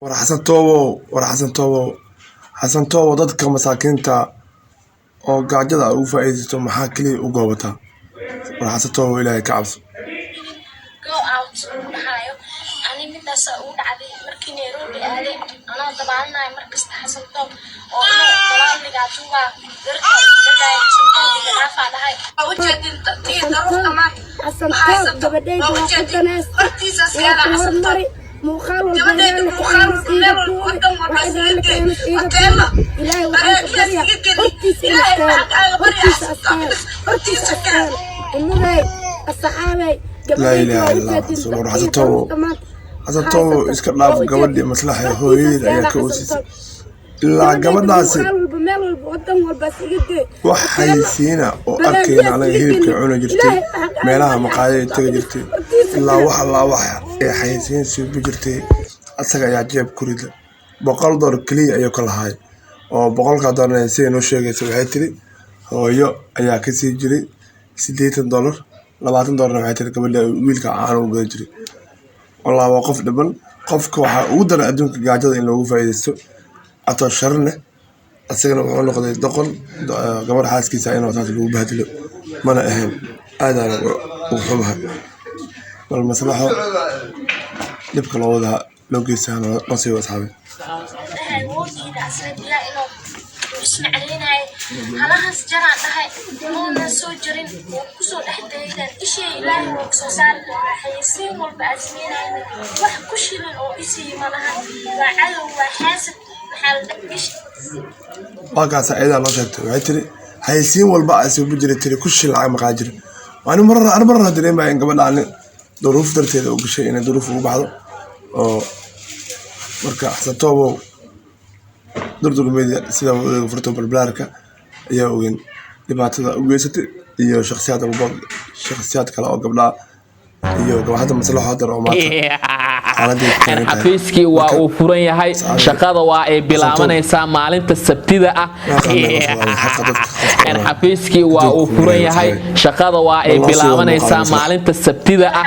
war xasan toobo dadka masaakiinta oo gaajada ugu faa'iideysto maxaa kaliya u goobata war xasan toobo ilaahay ka cabso go out dhahayo ani midaas u dhacday markii Nairobi aaday anoo dabaalnay markasta xasan toob oo dalaaliga tuuba darka dadaya sintaadiga dhaafadahay oo jeedinta tii daruurta ma xasan toob gabadhay waa qadanas artiisa siyaada xasan toob muuqaal walba muuqaal ilaahay لا إله إلا الله حسن تو إسكت لاف قبل مصلحة هويد أياك وسيس لا قبل ناسي وحيسينا وأكينا على هيرك عنا جرتي ميلها مقاعدة تجرتي لا وح حيسين سيب جرتي أسرع يعجب كريدة بقول دور كلي أياك الهاي أو بقول قدرنا نسين وشيء سويتري هو يو أياك سيجري $8 $20 waxay tiri gabadha wiilka aan u gadan jiray wallahi waa qof dhiban qofka waxa uu daray adduunka gaajada in lagu faa'iideysto ato sharne asagana wuxuu noqday doqon gabadha xaaskiisa inuu taas lagu bahdilo mana ahayn aadana uu xumahay bal maslaxo dibka loo wada loo geysana nasiib asxaabi halahaas jaraan dhahay oona soo jirin oo ku soo dhaxdeeyay ishii ilaahay oo soo saari doona xayisiin walba asmiinayna wax ku shilan oo isii malaha waa cadow waa xaasad maxal dhish waqaas ayda loo sheegtay waxay tiri xayisiin walba asoo bujire tiri ku shil lacag ma qaajir waana marar dareemay in gabadhaan duruuf darteeda u gashay inay duruuf ugu baxdo oo marka xasan toobo durdurmeeda sida uu furto balbalaarka ayaa ogeyn dhibaatada u geysatay iyo shakhsiyaad kale oo gabdhaha iyo gabadha maslaxada oo maanta xafiiskii waa uu furan yahay shaqada waa ay bilaabanaysaa maalinta sabtida ah xafiiskii waa uu furan yahay shaqada waa ay bilaabanaysaa maalinta sabtida ah